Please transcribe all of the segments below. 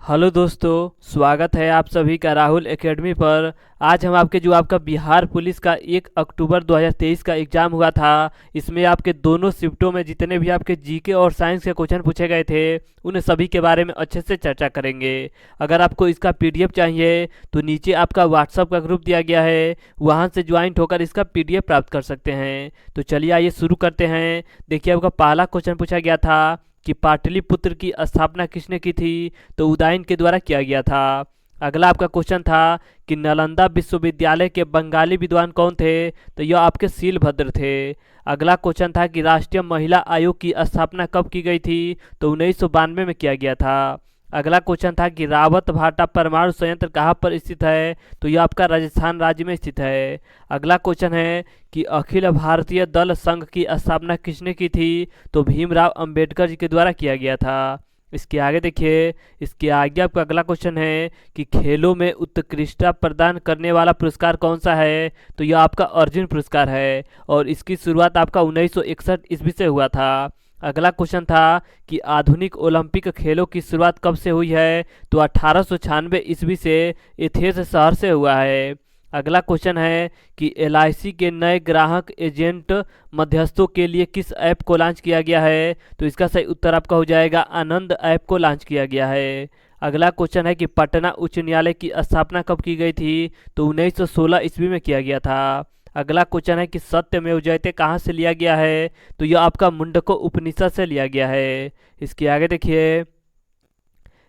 Hello दोस्तों, स्वागत है आप सभी का राहुल एकेडमी पर। आज हम आपका बिहार पुलिस का 1 अक्टूबर 2023 का एग्ज़ाम हुआ था। इसमें आपके दोनों शिफ्टों में जितने भी आपके जीके और साइंस के क्वेश्चन पूछे गए थे उन सभी के बारे में अच्छे से चर्चा करेंगे। अगर आपको इसका पीडीएफ चाहिए तो नीचे आपका व्हाट्सएप का ग्रुप दिया गया है, वहां से ज्वाइंट होकर इसका पीडीएफ प्राप्त कर सकते हैं। तो चलिए आइए शुरू करते हैं। देखिए, आपका पहला क्वेश्चन पूछा गया था कि पाटलिपुत्र की स्थापना किसने की थी? तो उदयन के द्वारा किया गया था। अगला आपका क्वेश्चन था कि नालंदा विश्वविद्यालय के बंगाली विद्वान कौन थे? तो यह आपके शीलभद्र थे। अगला क्वेश्चन था कि राष्ट्रीय महिला आयोग की स्थापना कब की गई थी? तो 1992 में किया गया था। अगला क्वेश्चन था कि रावत भाटा परमाणु संयंत्र कहाँ पर स्थित है? तो यह आपका राजस्थान राज्य में स्थित है। अगला क्वेश्चन है कि अखिल भारतीय दल संघ की स्थापना किसने की थी? तो भीमराव अंबेडकर जी के द्वारा किया गया था। इसके आगे देखिए, इसके आगे आपका अगला क्वेश्चन है कि खेलों में उत्कृष्टता प्रदान करने वाला पुरस्कार कौन सा है? तो यह आपका अर्जुन पुरस्कार है और इसकी शुरुआत आपका 1961 ईस्वी से हुआ था। अगला क्वेश्चन था कि आधुनिक ओलंपिक खेलों की शुरुआत कब से हुई है? तो 1896 ईस्वी से एथेंस शहर से हुआ है। अगला क्वेश्चन है कि एलआईसी के नए ग्राहक एजेंट मध्यस्थों के लिए किस ऐप को लॉन्च किया गया है? तो इसका सही उत्तर आपका हो जाएगा आनंद ऐप को लॉन्च किया गया है। अगला क्वेश्चन है कि पटना उच्च न्यायालय की स्थापना कब की गई थी? तो 1916 ईस्वी में किया गया था। अगला क्वेश्चन है कि सत्यमेव जयते कहाँ से लिया गया है? तो यह आपका मुंडको उपनिषद से लिया गया है। इसके आगे देखिए,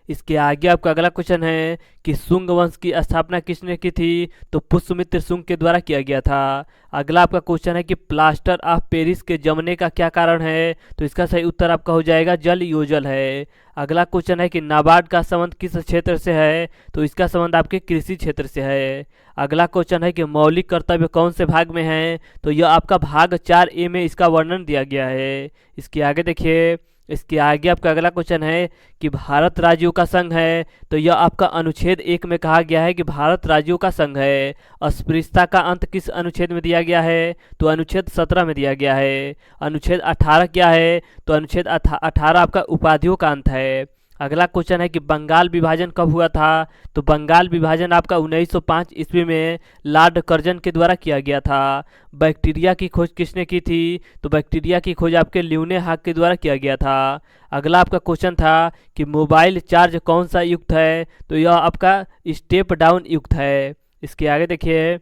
इसके आगे आपका अगला क्वेश्चन है कि शुंग वंश की स्थापना किसने की थी? तो पुष्यमित्र शुंग के द्वारा किया गया था। अगला आपका क्वेश्चन है कि प्लास्टर ऑफ पेरिस के जमने का क्या कारण है? तो इसका सही उत्तर आपका हो जाएगा जल योजल है। अगला क्वेश्चन है कि नाबार्ड का संबंध किस क्षेत्र से है? तो इसका संबंध आपके कृषि क्षेत्र से है। अगला क्वेश्चन है कि मौलिक कर्तव्य कौन से भाग में है? तो यह आपका भाग 4A में इसका वर्णन दिया गया है। इसके आगे देखिए, इसके आगे आपका अगला क्वेश्चन है कि भारत राज्यों का संघ है। तो यह आपका अनुच्छेद 1 में कहा गया है कि भारत राज्यों का संघ है। अस्पृश्यता का अंत किस अनुच्छेद में दिया गया है? तो अनुच्छेद 17 में दिया गया है। अनुच्छेद 18 क्या है? तो अनुच्छेद 18 आपका उपाधियों का अंत है। अगला क्वेश्चन है कि बंगाल विभाजन कब हुआ था? तो बंगाल विभाजन आपका 1905 ईस्वी में लॉर्ड कर्जन के द्वारा किया गया था। बैक्टीरिया की खोज किसने की थी? तो बैक्टीरिया की खोज आपके ल्यूने हाक के द्वारा किया गया था। अगला आपका क्वेश्चन था कि मोबाइल चार्ज कौन सा युक्त है? तो यह आपका स्टेप डाउन युक्त है। इसके आगे देखिए,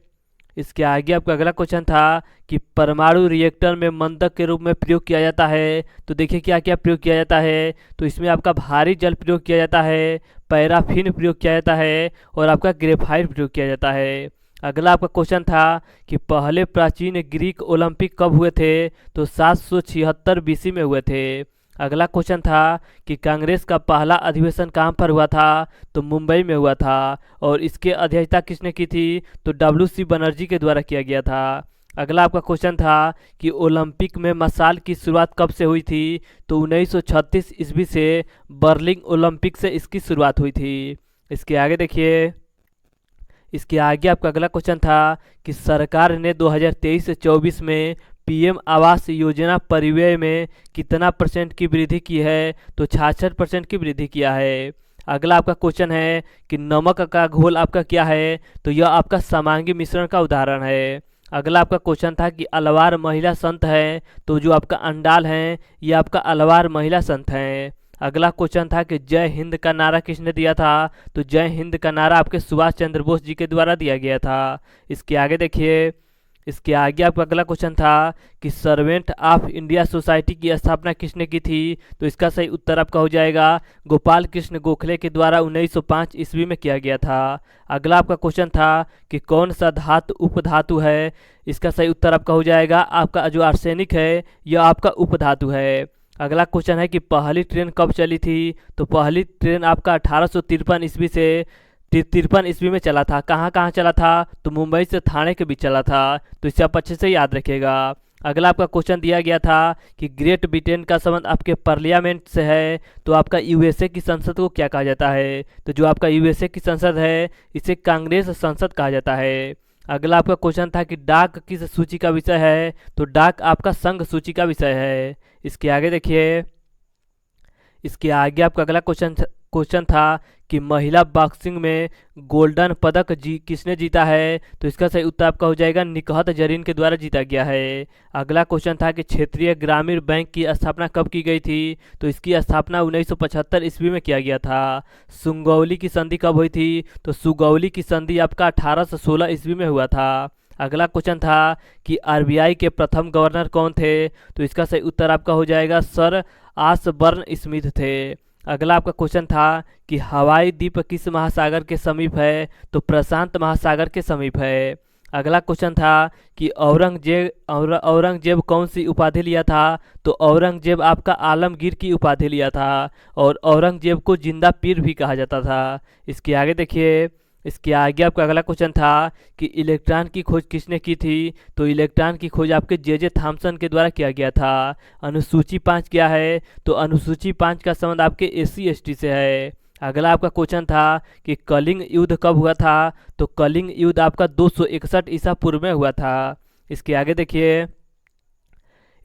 इसके आगे आपका अगला क्वेश्चन था कि परमाणु रिएक्टर में मंदक के रूप में प्रयोग किया जाता है। तो देखिए क्या क्या प्रयोग किया जाता है। तो इसमें आपका भारी जल प्रयोग किया जाता है, पैराफिन प्रयोग किया जाता है और आपका ग्रेफाइट प्रयोग किया जाता है। अगला आपका क्वेश्चन था कि पहले प्राचीन ग्रीक ओलंपिक कब हुए थे? तो 776 बीसी में हुए थे। अगला क्वेश्चन था कि कांग्रेस का पहला अधिवेशन कहाँ पर हुआ था? तो मुंबई में हुआ था और इसके अध्यक्षता किसने की थी? तो WC बनर्जी के द्वारा किया गया था। अगला आपका क्वेश्चन था कि ओलंपिक में मशाल की शुरुआत कब से हुई थी? तो 1936 ईस्वी से बर्लिन ओलंपिक से इसकी शुरुआत हुई थी। इसके आगे देखिए, इसके आगे आपका अगला क्वेश्चन था कि सरकार ने 2023 से 24 में पीएम आवास योजना परिव्यय में कितना % की वृद्धि की है? तो 66% की वृद्धि किया है। अगला आपका क्वेश्चन है कि नमक का घोल आपका क्या है? तो यह आपका समांगी मिश्रण का उदाहरण है। अगला आपका क्वेश्चन था कि अलवार महिला संत है। तो जो आपका अंडाल है ये आपका अलवार महिला संत है। अगला क्वेश्चन था कि जय हिंद का नारा किसने दिया था? तो जय हिंद का नारा आपके सुभाष चंद्र बोस जी के द्वारा दिया गया था। इसके आगे देखिए, इसके आगे आपका अगला क्वेश्चन था कि सर्वेंट ऑफ इंडिया सोसाइटी की स्थापना किसने की थी? तो इसका सही उत्तर आपका हो जाएगा गोपाल कृष्ण गोखले के द्वारा 1905 ईस्वी में किया गया था। अगला आपका क्वेश्चन था कि कौन सा धातु उपधातु है? इसका सही उत्तर आपका हो जाएगा आपका जो आर्सेनिक है यह आपका उपधातु है। अगला क्वेश्चन है कि पहली ट्रेन कब चली थी? तो पहली ट्रेन आपका 1853 ईस्वी से 53 ईस्वी में चला था। कहाँ कहाँ चला था? तो मुंबई से थाने के बीच चला था। तो इसे आप अच्छे से याद रखिएगा। अगला आपका क्वेश्चन दिया गया था कि ग्रेट ब्रिटेन का संबंध आपके पार्लियामेंट से है। तो आपका यूएसए की संसद को क्या कहा जाता है? तो जो आपका यूएसए की संसद है इसे कांग्रेस संसद कहा जाता है। अगला आपका क्वेश्चन था कि डाक किस सूची का विषय है? तो डाक आपका संघ सूची का विषय है। इसके आगे देखिए, इसके आगे आपका अगला क्वेश्चन क्वेश्चन था कि महिला बॉक्सिंग में गोल्डन पदक किसने जीता है, तो इसका सही उत्तर आपका हो जाएगा निकहत जरीन के द्वारा जीता गया है। अगला क्वेश्चन था कि क्षेत्रीय ग्रामीण बैंक की स्थापना कब की गई थी, तो इसकी स्थापना 1975 ईस्वी में किया गया था। सुगौली की संधि कब हुई थी, तो सुगौली की संधि आपका 1816 ईस्वी में हुआ था। अगला क्वेश्चन था कि आरबीआई के प्रथम गवर्नर कौन थे, तो इसका सही उत्तर आपका हो जाएगा सर आशबर्न स्मिथ थे। अगला आपका क्वेश्चन था कि हवाई द्वीप किस महासागर के समीप है, तो प्रशांत महासागर के समीप है। अगला क्वेश्चन था कि औरंगजेब कौन सी उपाधि लिया था, तो औरंगजेब आपका आलमगीर की उपाधि लिया था और औरंगजेब को जिंदा पीर भी कहा जाता था। इसके आगे देखिए, इसके आगे आपका अगला क्वेश्चन था कि इलेक्ट्रॉन की खोज किसने की थी, तो इलेक्ट्रॉन की खोज आपके जे थॉमसन के द्वारा किया गया था। अनुसूची 5 क्या है, तो अनुसूची 5 का संबंध आपके SC ST से है। अगला आपका क्वेश्चन था कि कलिंग युद्ध कब हुआ था, तो कलिंग युद्ध आपका 261 ईसा पूर्व में हुआ था। इसके आगे देखिए,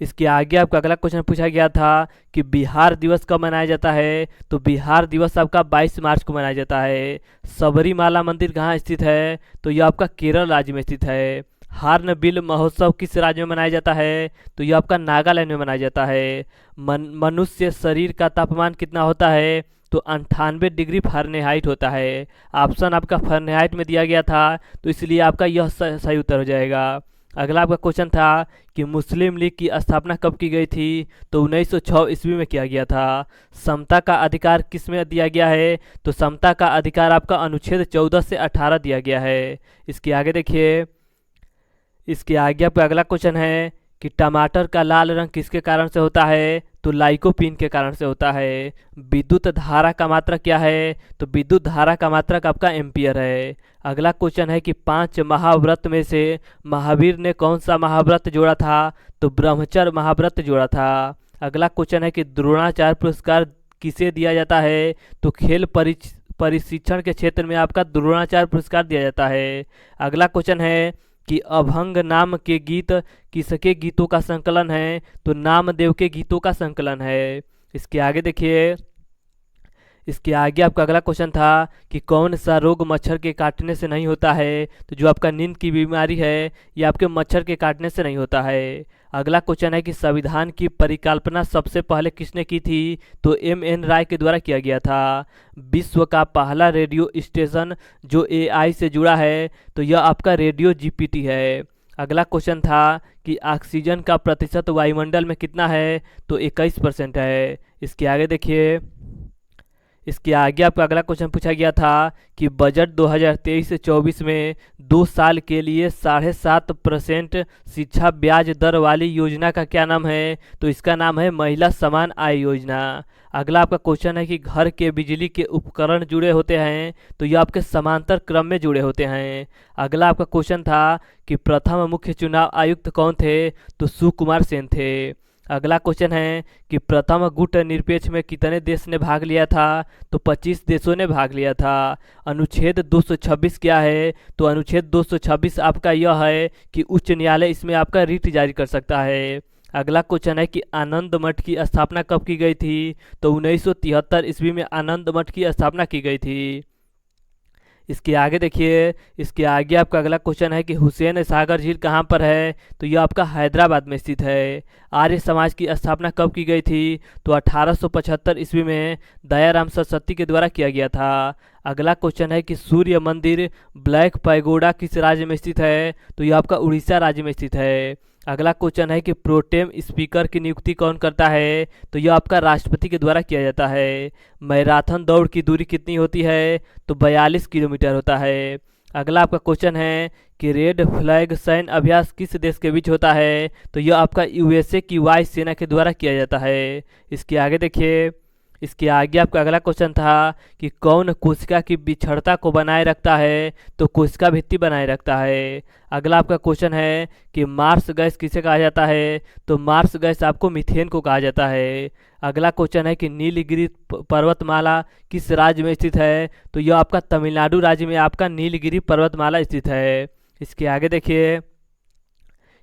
इसके आगे आपका अगला क्वेश्चन पूछा गया था कि बिहार दिवस कब मनाया जाता है, तो बिहार दिवस आपका 22 मार्च को मनाया जाता है। सबरीमाला मंदिर कहाँ स्थित है, तो यह आपका केरल राज्य में स्थित है। हार्नबिल महोत्सव किस राज्य में मनाया जाता है, तो यह आपका नागालैंड में मनाया जाता है। मनुष्य शरीर का तापमान कितना होता है, तो 98 डिग्री फ़ारेनहाइट होता है। ऑप्शन आपका फ़ारेनहाइट में दिया गया था, तो इसलिए आपका यह सही उत्तर हो जाएगा। अगला आपका क्वेश्चन था कि मुस्लिम लीग की स्थापना कब की गई थी, तो 1906 ईस्वी में किया गया था। समता का अधिकार किस में दिया गया है, तो समता का अधिकार आपका अनुच्छेद 14 से 18 दिया गया है। इसके आगे देखिए, इसके आगे आपका अगला क्वेश्चन है कि टमाटर का लाल रंग किसके कारण से होता है, तो लाइकोपीन के कारण से होता है। विद्युत धारा का मात्रक क्या है, तो विद्युत धारा का मात्रक आपका एम्पियर है। अगला क्वेश्चन है कि 5 महाव्रत में से महावीर ने कौन सा महाव्रत जोड़ा था, तो ब्रह्मचर्य महाव्रत जोड़ा था। अगला क्वेश्चन है कि द्रोणाचार्य पुरस्कार किसे दिया जाता है, तो खेल प्रशिक्षण के क्षेत्र में आपका द्रोणाचार्य पुरस्कार दिया जाता है। अगला क्वेश्चन है कि अभंग नाम के गीत किसके गीतों का संकलन है, तो नामदेव के गीतों का संकलन है। इसके आगे देखिए, इसके आगे आपका अगला क्वेश्चन था कि कौन सा रोग मच्छर के काटने से नहीं होता है, तो जो आपका नींद की बीमारी है ये आपके मच्छर के काटने से नहीं होता है। अगला क्वेश्चन है कि संविधान की परिकल्पना सबसे पहले किसने की थी, तो MN राय के द्वारा किया गया था। विश्व का पहला रेडियो स्टेशन जो AI से जुड़ा है, तो यह आपका रेडियो GPT है। अगला क्वेश्चन था कि ऑक्सीजन का प्रतिशत वायुमंडल में कितना है, तो 21% है। इसके आगे देखिए, इसके आगे आपका अगला क्वेश्चन पूछा गया था कि बजट 2023 से 24 में 2 साल के लिए 7.5% शिक्षा ब्याज दर वाली योजना का क्या नाम है, तो इसका नाम है महिला समान आय योजना। अगला आपका क्वेश्चन है कि घर के बिजली के उपकरण जुड़े होते हैं, तो ये आपके समांतर क्रम में जुड़े होते हैं। अगला आपका क्वेश्चन था कि प्रथम मुख्य चुनाव आयुक्त कौन थे, तो सुकुमार सेन थे। अगला क्वेश्चन है कि प्रथम गुट निरपेक्ष में कितने देश ने भाग लिया था, तो 25 देशों ने भाग लिया था। अनुच्छेद 226 क्या है, तो अनुच्छेद 226 आपका यह है कि उच्च न्यायालय इसमें आपका रिट जारी कर सकता है। अगला क्वेश्चन है कि आनंद मठ की स्थापना कब की गई थी, तो 1973 ईस्वी में आनंद मठ की स्थापना की गई थी। इसके आगे देखिए, इसके आगे आपका अगला क्वेश्चन है कि हुसैन सागर झील कहाँ पर है, तो यह आपका हैदराबाद में स्थित है। आर्य समाज की स्थापना कब की गई थी, तो 1875 ईस्वी में दयाराम सरस्वती के द्वारा किया गया था। अगला क्वेश्चन है कि सूर्य मंदिर ब्लैक पैगोडा किस राज्य में स्थित है, तो यह आपका उड़ीसा राज्य में स्थित है। अगला क्वेश्चन है कि प्रोटेम स्पीकर की नियुक्ति कौन करता है, तो यह आपका राष्ट्रपति के द्वारा किया जाता है। मैराथन दौड़ की दूरी कितनी होती है, तो 42 किलोमीटर होता है। अगला आपका क्वेश्चन है कि रेड फ्लैग सैन्य अभ्यास किस देश के बीच होता है, तो यह आपका USA की वायु सेना के द्वारा किया जाता है। इसके आगे देखिए, इसके आगे आपका अगला क्वेश्चन था कि कौन कोशिका की बिछड़ता को बनाए रखता है, तो कोशिका भित्ति बनाए रखता है। अगला आपका क्वेश्चन है कि मार्स गैस किसे कहा जाता है, तो मार्स गैस आपको मीथेन को कहा जाता है। अगला क्वेश्चन है कि नीलगिरी पर्वतमाला किस राज्य में स्थित है, तो यह आपका तमिलनाडु राज्य में आपका नीलगिरी पर्वतमाला स्थित है। इसके आगे देखिए,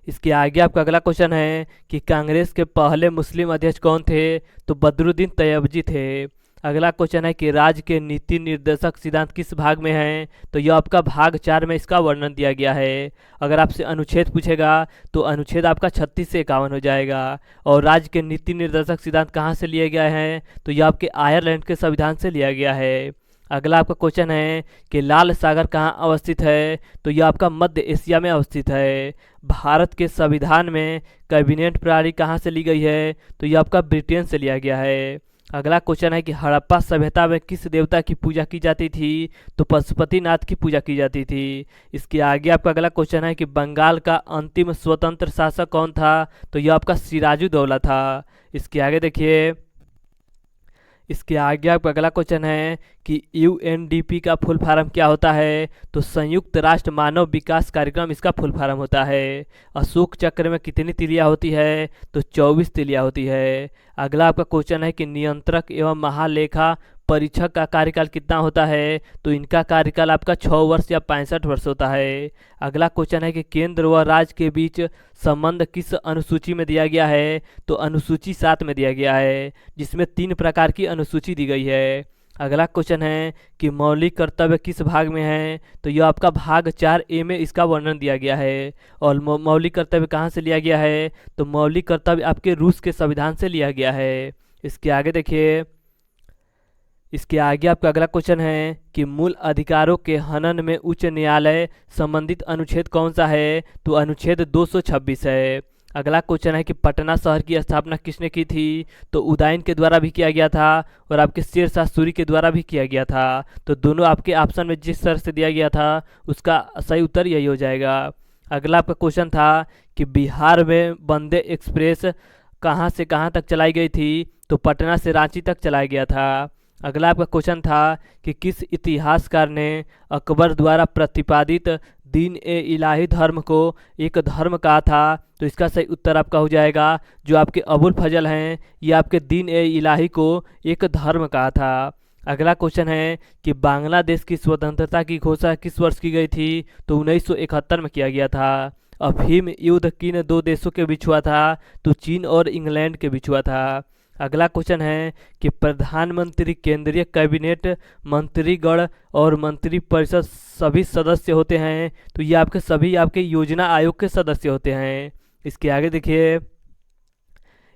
इसके आगे आपका अगला क्वेश्चन है कि कांग्रेस के पहले मुस्लिम अध्यक्ष कौन थे, तो बदरुद्दीन तैयबजी थे। अगला क्वेश्चन है कि राज्य के नीति निर्देशक सिद्धांत किस भाग में है, तो यह आपका भाग 4 में इसका वर्णन दिया गया है। अगर आपसे अनुच्छेद पूछेगा तो अनुच्छेद आपका 36 से 51 हो जाएगा। और राज्य के नीति निर्देशक सिद्धांत कहाँ से लिए गए हैं, तो यह आपके आयरलैंड के संविधान से लिया गया है। अगला आपका क्वेश्चन है कि लाल सागर कहाँ अवस्थित है, तो यह आपका मध्य एशिया में अवस्थित है। भारत के संविधान में कैबिनेट प्रणाली कहाँ से ली गई है, तो यह आपका ब्रिटेन से लिया गया है। अगला क्वेश्चन है कि हड़प्पा सभ्यता में किस देवता की पूजा की जाती थी, तो पशुपतिनाथ की पूजा की जाती थी। इसके आगे आपका अगला क्वेश्चन है कि बंगाल का अंतिम स्वतंत्र शासक कौन था, तो यह आपका सिराजुद्दौला था। इसके आगे देखिए, इसके आगे आपका अगला क्वेश्चन है कि यूएनडीपी का फुल फॉर्म क्या होता है, तो संयुक्त राष्ट्र मानव विकास कार्यक्रम इसका फुल फॉर्म होता है। अशोक चक्र में कितनी तिलियां होती है, तो 24 तिलियां होती है। अगला आपका क्वेश्चन है कि नियंत्रक एवं महालेखा परीक्षक का कार्यकाल कितना होता है, तो इनका कार्यकाल आपका 6 वर्ष या 65 वर्ष होता है। अगला क्वेश्चन है कि केंद्र व राज्य के बीच संबंध किस अनुसूची में दिया गया है, तो अनुसूची 7 में दिया गया है, जिसमें 3 प्रकार की अनुसूची दी गई है। अगला क्वेश्चन है कि मौलिक कर्तव्य किस भाग में है, तो यह आपका भाग 4A में इसका वर्णन दिया गया है। और मौलिक कर्तव्य कहाँ से लिया गया है, तो मौलिक कर्तव्य आपके रूस के संविधान से लिया गया है। इसके आगे देखिए, इसके आगे आपका अगला क्वेश्चन है कि मूल अधिकारों के हनन में उच्च न्यायालय संबंधित अनुच्छेद कौन सा है, तो अनुच्छेद 226 है। अगला क्वेश्चन है कि पटना शहर की स्थापना किसने की थी, तो उदयन के द्वारा भी किया गया था और आपके शेरशाह सूरी के द्वारा भी किया गया था। तो दोनों आपके ऑप्शन में जिस तरह से दिया गया था उसका सही उत्तर यही हो जाएगा। अगला आपका क्वेश्चन था कि बिहार में वंदे एक्सप्रेस कहाँ से कहाँ तक चलाई गई थी, तो पटना से रांची तक चलाया गया था। अगला आपका क्वेश्चन था कि किस इतिहासकार ने अकबर द्वारा प्रतिपादित दीन ए इलाही धर्म को एक धर्म कहा था, तो इसका सही उत्तर आपका हो जाएगा जो आपके अबुल फजल हैं, ये आपके दीन ए इलाही को एक धर्म कहा था। अगला क्वेश्चन है कि बांग्लादेश की स्वतंत्रता की घोषणा किस वर्ष की गई थी, तो 1971 में किया गया था। अफीम युद्ध किन 2 देशों के बीच हुआ था, तो चीन और इंग्लैंड के बीच हुआ था। अगला क्वेश्चन है कि प्रधानमंत्री केंद्रीय कैबिनेट मंत्रीगण और मंत्रिपरिषद सभी सदस्य होते हैं, तो ये आपके सभी आपके योजना आयोग के सदस्य होते हैं। इसके आगे देखिए,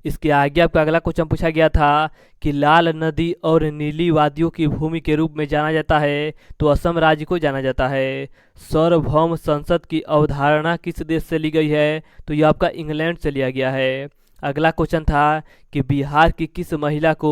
इसके आगे आपका अगला क्वेश्चन पूछा गया था कि लाल नदी और नीली वादियों की भूमि के रूप में जाना जाता है, तो असम राज्य को जाना जाता है। सार्वभौम संसद की अवधारणा किस देश से ली गई है, तो यह आपका इंग्लैंड से लिया गया है। अगला क्वेश्चन था कि बिहार की किस महिला को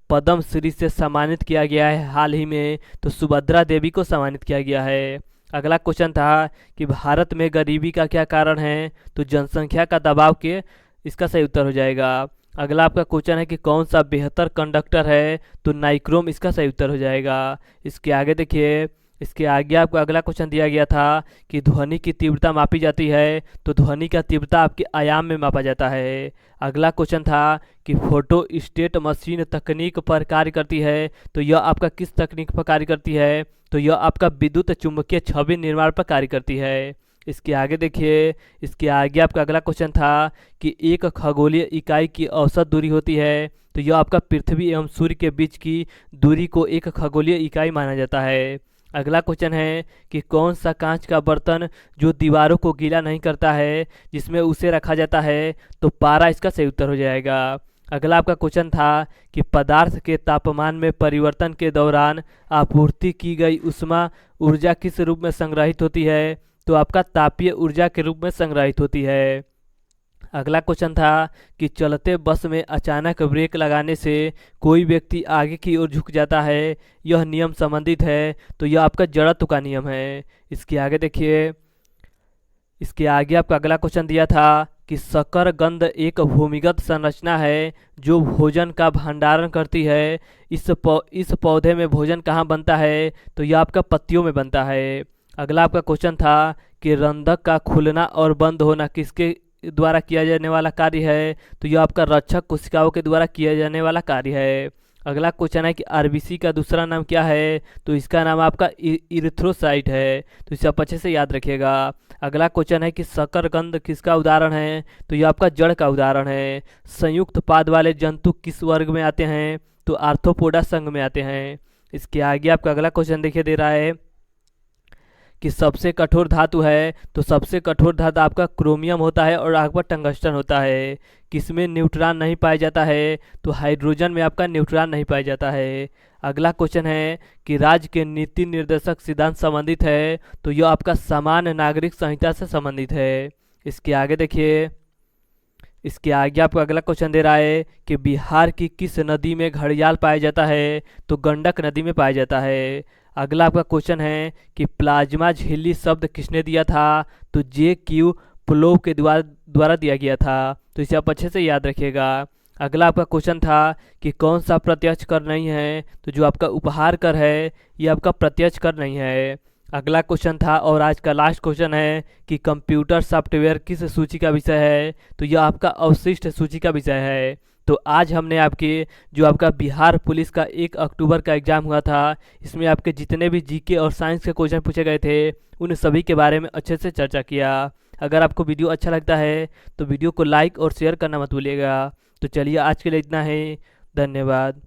पद्म श्री से सम्मानित किया गया है हाल ही में, तो सुभद्रा देवी को सम्मानित किया गया है। अगला क्वेश्चन था कि भारत में गरीबी का क्या कारण है, तो जनसंख्या का दबाव के इसका सही उत्तर हो जाएगा। अगला आपका क्वेश्चन है कि कौन सा बेहतर कंडक्टर है, तो नाइक्रोम इसका सही उत्तर हो जाएगा। इसके आगे देखिए, इसके आगे आपको अगला क्वेश्चन दिया गया था कि ध्वनि की तीव्रता मापी जाती है, तो ध्वनि का तीव्रता आपके आयाम में मापा जाता है। अगला क्वेश्चन था कि फोटो स्टेट मशीन तकनीक पर कार्य करती है, तो यह आपका किस तकनीक पर कार्य करती है, तो यह आपका विद्युत चुंबकीय छवि निर्माण पर कार्य करती है। इसके आगे देखिए, इसके आगे आपका अगला क्वेश्चन था कि एक खगोलीय इकाई की औसत दूरी होती है, तो यह आपका पृथ्वी एवं सूर्य के बीच की दूरी को एक खगोलीय इकाई माना जाता है। अगला क्वेश्चन है कि कौन सा कांच का बर्तन जो दीवारों को गीला नहीं करता है, जिसमें उसे रखा जाता है, तो पारा इसका सही उत्तर हो जाएगा। अगला आपका क्वेश्चन था कि पदार्थ के तापमान में परिवर्तन के दौरान आपूर्ति की गई ऊष्मा ऊर्जा किस रूप में संग्रहित होती है, तो आपका तापीय ऊर्जा के रूप में संग्रहित होती है। अगला क्वेश्चन था कि चलते बस में अचानक ब्रेक लगाने से कोई व्यक्ति आगे की ओर झुक जाता है, यह नियम संबंधित है, तो यह आपका जड़त्व का नियम है। इसके आगे देखिए, इसके आगे आपका अगला क्वेश्चन दिया था कि शकरकंद एक भूमिगत संरचना है जो भोजन का भंडारण करती है। इस पौधे में भोजन कहाँ बनता है, तो यह आपका पत्तियों में बनता है। अगला आपका क्वेश्चन था कि रंध्रक का खुलना और बंद होना किसके द्वारा किया जाने वाला कार्य है, तो यह आपका रक्षक कोशिकाओं के द्वारा किया जाने वाला कार्य है। अगला क्वेश्चन है कि आरबीसी का दूसरा नाम क्या है, तो इसका नाम आपका इरिथ्रोसाइट है, तो इसे आप अच्छे से याद रखिएगा। अगला क्वेश्चन है कि शकरकंद किसका उदाहरण है, तो यह आपका जड़ का उदाहरण है। संयुक्त पाद वाले जंतु किस वर्ग में आते हैं, तो आर्थ्रोपोडा संघ में आते हैं। इसके आगे आपका अगला क्वेश्चन देखिए दे रहा है कि सबसे कठोर धातु है, तो सबसे कठोर धातु आपका क्रोमियम होता है और आपका टंगस्टन होता है। किसमें न्यूट्रॉन नहीं पाया जाता है, तो हाइड्रोजन में आपका न्यूट्रॉन नहीं पाया जाता है। अगला क्वेश्चन है कि राज्य के नीति निर्देशक सिद्धांत संबंधित है, तो यह आपका सामान्य नागरिक संहिता से संबंधित है। इसके आगे देखिए, इसके आगे आपको अगला क्वेश्चन दे रहा है कि बिहार की किस नदी में घड़ियाल पाया जाता है, तो गंडक नदी में पाया जाता है। अगला आपका क्वेश्चन है कि प्लाज्मा झिल्ली शब्द किसने दिया था, तो J.Q. प्लोव के द्वारा दिया गया था। तो इसे आप अच्छे से याद रखिएगा। अगला आपका क्वेश्चन था कि कौन सा प्रत्यक्ष कर नहीं है, तो जो आपका उपहार कर है ये आपका प्रत्यक्ष कर नहीं है। अगला क्वेश्चन था और आज का लास्ट क्वेश्चन है कि कंप्यूटर सॉफ्टवेयर किस सूची का विषय है, तो यह आपका अवशिष्ट सूची का विषय है। तो आज हमने आपके जो आपका बिहार पुलिस का 1 अक्टूबर का एग्जाम हुआ था, इसमें आपके जितने भी जीके और साइंस के क्वेश्चन पूछे गए थे उन सभी के बारे में अच्छे से चर्चा किया। अगर आपको वीडियो अच्छा लगता है तो वीडियो को लाइक और शेयर करना मत भूलिएगा। तो चलिए आज के लिए इतना ही, धन्यवाद।